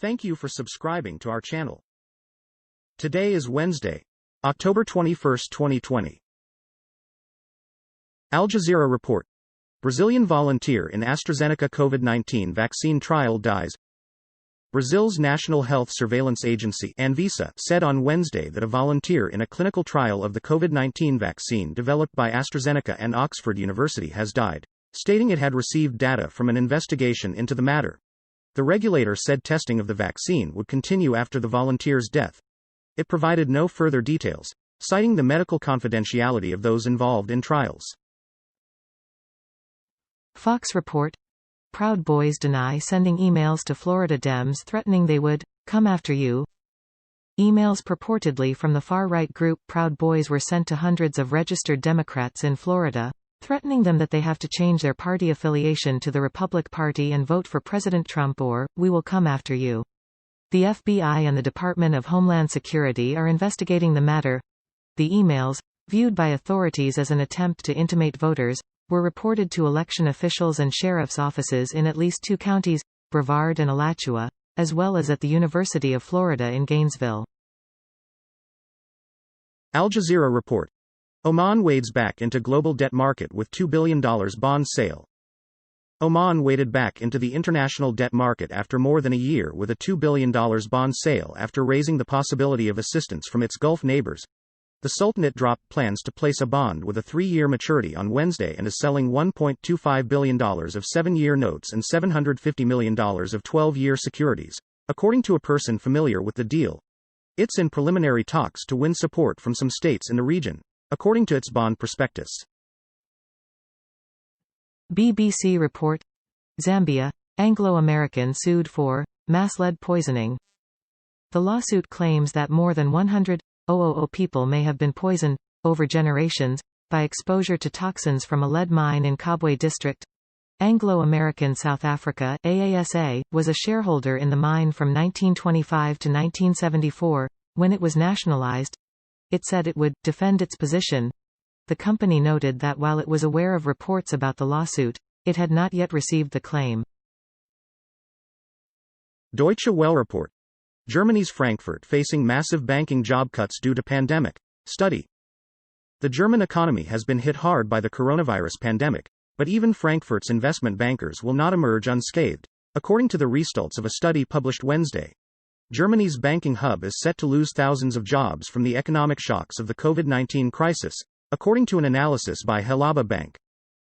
Thank you for subscribing to our channel. Today is Wednesday, October 21, 2020. Al Jazeera report. Brazilian volunteer in AstraZeneca COVID-19 vaccine trial dies. Brazil's National Health Surveillance Agency Anvisa said on Wednesday that a volunteer in a clinical trial of the COVID-19 vaccine developed by AstraZeneca and Oxford University has died, stating it had received data from an investigation into the matter. The regulator said testing of the vaccine would continue after the volunteer's death. It provided no further details, citing the medical confidentiality of those involved in trials. Fox report. Proud Boys deny sending emails to Florida Dems threatening they would come after you. Emails purportedly from the far-right group Proud Boys were sent to hundreds of registered Democrats in Florida, threatening them that they have to change their party affiliation to the Republican Party and vote for President Trump or, "We will come after you." The FBI and the Department of Homeland Security are investigating the matter. The emails, viewed by authorities as an attempt to intimidate voters, were reported to election officials and sheriff's offices in at least two counties, Brevard and Alachua, as well as at the University of Florida in Gainesville. Al Jazeera report. Oman wades back into global debt market with $2 billion bond sale. Oman waded back into the international debt market after more than a year with a $2 billion bond sale after raising the possibility of assistance from its Gulf neighbors. The Sultanate dropped plans to place a bond with a 3-year maturity on Wednesday and is selling $1.25 billion of 7-year notes and $750 million of 12-year securities, according to a person familiar with the deal. It's in preliminary talks to win support from some states in the region, according to its bond prospectus. BBC report. Zambia, Anglo-American sued for mass lead poisoning. The lawsuit claims that more than 100,000 people may have been poisoned, over generations, by exposure to toxins from a lead mine in Kabwe district. Anglo-American South Africa AASA, was a shareholder in the mine from 1925 to 1974, when it was nationalized. It said it would defend its position. The company noted that while it was aware of reports about the lawsuit, it had not yet received the claim. Deutsche Welle report. Germany's Frankfurt facing massive banking job cuts due to pandemic. Study. The German economy has been hit hard by the coronavirus pandemic, but even Frankfurt's investment bankers will not emerge unscathed, according to the results of a study published Wednesday. Germany's banking hub is set to lose thousands of jobs from the economic shocks of the COVID-19 crisis, according to an analysis by Helaba Bank.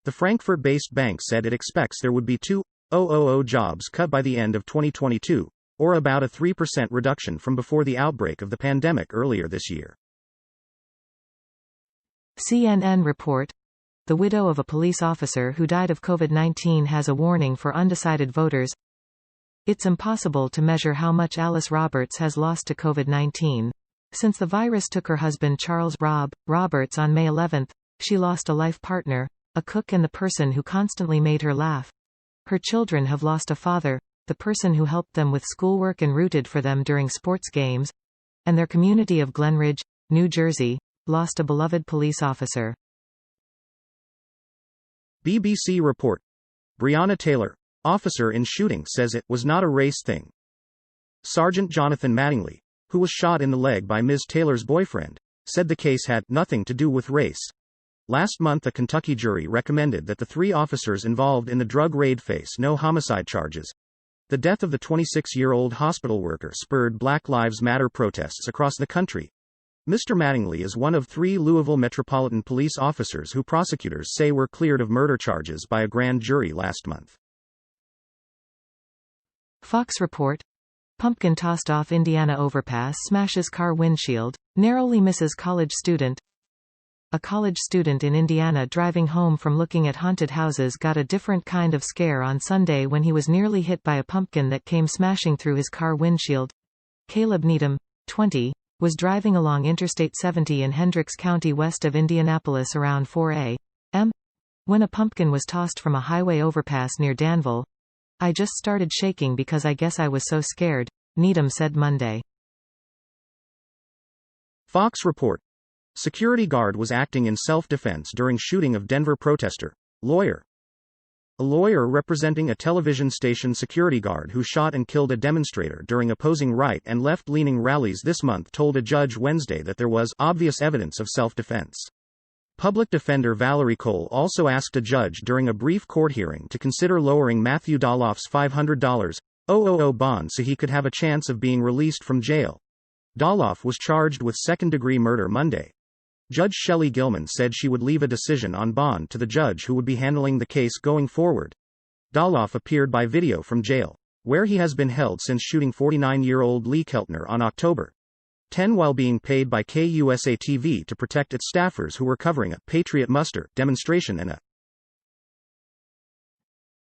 The Frankfurt-based bank said it expects there would be 2,000 jobs cut by the end of 2022, or about a 3% reduction from before the outbreak of the pandemic earlier this year. CNN report. The widow of a police officer who died of COVID-19 has a warning for undecided voters. It's impossible to measure how much Alice Roberts has lost to COVID-19. Since the virus took her husband Charles Roberts on May 11, she lost a life partner, a cook and the person who constantly made her laugh. Her children have lost a father, the person who helped them with schoolwork and rooted for them during sports games, and their community of Glenridge, New Jersey, lost a beloved police officer. BBC report. Breonna Taylor, officer in shooting, says it was not a race thing. Sergeant Jonathan Mattingly, who was shot in the leg by Ms. Taylor's boyfriend, said the case had nothing to do with race. Last month a Kentucky jury recommended that the 3 officers involved in the drug raid face no homicide charges. The death of the 26-year-old hospital worker spurred Black Lives Matter protests across the country. Mr. Mattingly is one of 3 Louisville Metropolitan Police officers who prosecutors say were cleared of murder charges by a grand jury last month. Fox report. Pumpkin tossed off Indiana overpass smashes car windshield, narrowly misses college student. A college student in Indiana driving home from looking at haunted houses got a different kind of scare on Sunday when he was nearly hit by a pumpkin that came smashing through his car windshield. Caleb Needham, 20, was driving along Interstate 70 in Hendricks County west of Indianapolis around 4 a.m. when a pumpkin was tossed from a highway overpass near Danville. "I just started shaking because I guess I was so scared," Needham said Monday. Fox report. Security guard was acting in self-defense during shooting of Denver protester. Lawyer. A lawyer representing a television station security guard who shot and killed a demonstrator during opposing right and left-leaning rallies this month told a judge Wednesday that there was obvious evidence of self-defense. Public defender Valerie Cole also asked a judge during a brief court hearing to consider lowering Matthew Doloff's $500,000 bond so he could have a chance of being released from jail. Doloff was charged with second-degree murder Monday. Judge Shelley Gilman said she would leave a decision on bond to the judge who would be handling the case going forward. Doloff appeared by video from jail, where he has been held since shooting 49-year-old Lee Keltner on October 10 while being paid by KUSA-TV to protect its staffers who were covering a Patriot Muster demonstration and a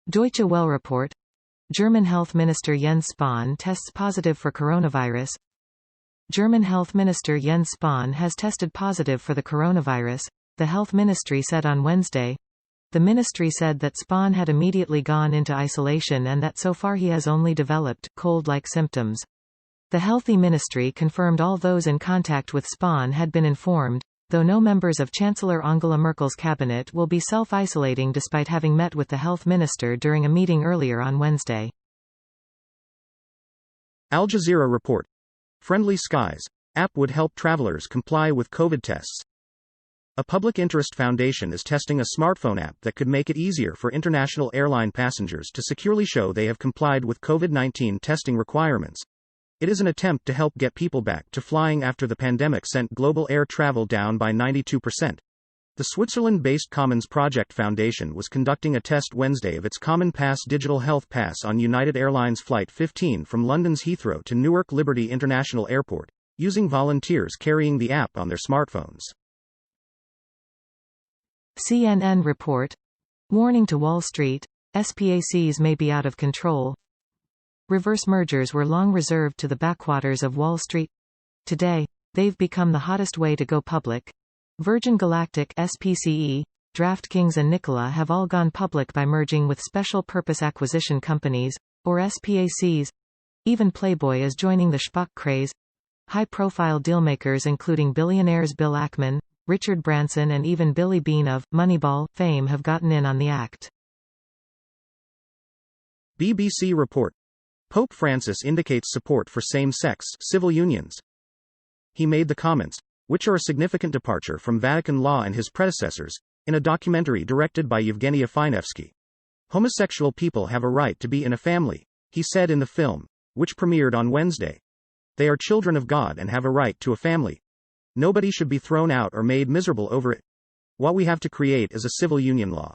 Deutsche Welle report. German Health Minister Jens Spahn tests positive for coronavirus. German Health Minister Jens Spahn has tested positive for the coronavirus, the health ministry said on Wednesday. The ministry said that Spahn had immediately gone into isolation and that so far he has only developed cold-like symptoms. The healthy ministry confirmed all those in contact with Spahn had been informed, though no members of Chancellor Angela Merkel's cabinet will be self-isolating despite having met with the health minister during a meeting earlier on Wednesday. Al Jazeera report. Friendly Skies app would help travelers comply with COVID tests. A public interest foundation is testing a smartphone app that could make it easier for international airline passengers to securely show they have complied with COVID-19 testing requirements. It is an attempt to help get people back to flying after the pandemic sent global air travel down by 92%. The Switzerland-based Commons Project Foundation was conducting a test Wednesday of its Common Pass digital health pass on United Airlines Flight 15 from London's Heathrow to Newark Liberty International Airport, using volunteers carrying the app on their smartphones. CNN report. Warning to Wall Street, SPACs may be out of control. Reverse mergers were long reserved to the backwaters of Wall Street. Today, they've become the hottest way to go public. Virgin Galactic SPCE, DraftKings and Nikola have all gone public by merging with special purpose acquisition companies, or SPACs. Even Playboy is joining the SPAC craze. High-profile dealmakers including billionaires Bill Ackman, Richard Branson and even Billy Beane of Moneyball fame have gotten in on the act. BBC report. Pope Francis indicates support for same-sex civil unions. He made the comments, which are a significant departure from Vatican law and his predecessors, in a documentary directed by Yevgeny Afinevsky. Homosexual people have a right to be in a family, he said in the film, which premiered on Wednesday. They are children of God and have a right to a family. Nobody should be thrown out or made miserable over it. What we have to create is a civil union law.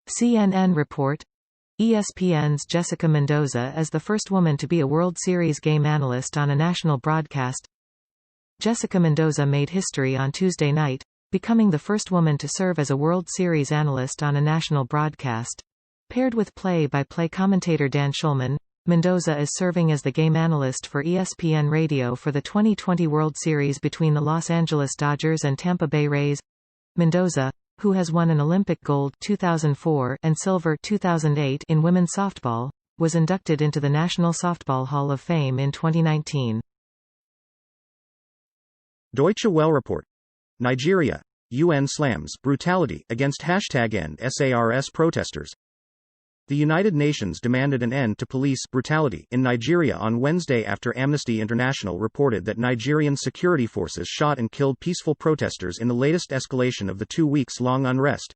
CNN report. ESPN's Jessica Mendoza is the first woman to be a World Series game analyst on a national broadcast. Jessica Mendoza made history on Tuesday night, becoming the first woman to serve as a World Series analyst on a national broadcast. Paired with play-by-play commentator Dan Schulman, Mendoza is serving as the game analyst for ESPN Radio for the 2020 World Series between the Los Angeles Dodgers and Tampa Bay Rays. Mendoza, who has won an Olympic gold 2004 and silver 2008 in women's softball, was inducted into the National Softball Hall of Fame in 2019. Deutsche Welle report. Nigeria. UN slams brutality against #EndSARS protesters. The United Nations demanded an end to police brutality in Nigeria on Wednesday after Amnesty International reported that Nigerian security forces shot and killed peaceful protesters in the latest escalation of the 2 weeks-long unrest.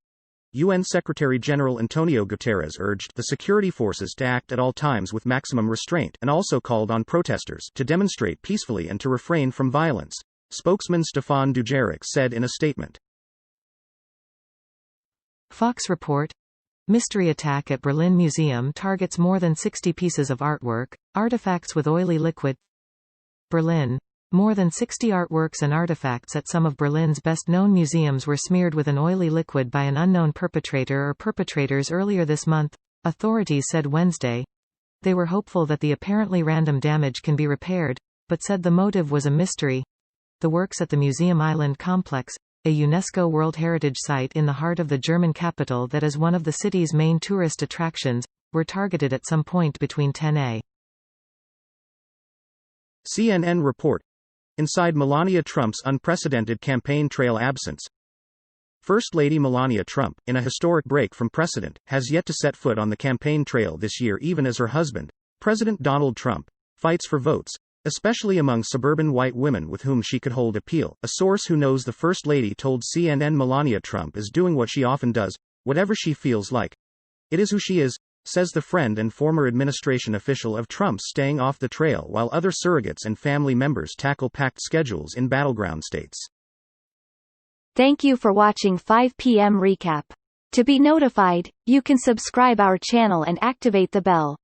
UN Secretary-General Antonio Guterres urged the security forces to act at all times with maximum restraint and also called on protesters to demonstrate peacefully and to refrain from violence, spokesman Stefan Dujarric said in a statement. Fox report. Mystery attack at Berlin Museum targets more than 60 pieces of artwork, artifacts with oily liquid. Berlin. More than 60 artworks and artifacts at some of Berlin's best-known museums were smeared with an oily liquid by an unknown perpetrator or perpetrators earlier this month, authorities said Wednesday. They were hopeful that the apparently random damage can be repaired, but said the motive was a mystery. The works at the Museum Island complex, a UNESCO World Heritage Site in the heart of the German capital that is one of the city's main tourist attractions, were targeted at some point between 10 a. CNN report. Inside Melania Trump's unprecedented campaign trail absence. First Lady Melania Trump, in a historic break from precedent, has yet to set foot on the campaign trail this year even as her husband, President Donald Trump, fights for votes, especially among suburban white women with whom she could hold appeal. A source who knows the First Lady told CNN Melania Trump is doing what she often does, whatever she feels like. It is who she is, says the friend and former administration official of Trump's, staying off the trail while other surrogates and family members tackle packed schedules in battleground states. Thank you for watching 5 p.m. Recap. To be notified, you can subscribe our channel and activate the bell.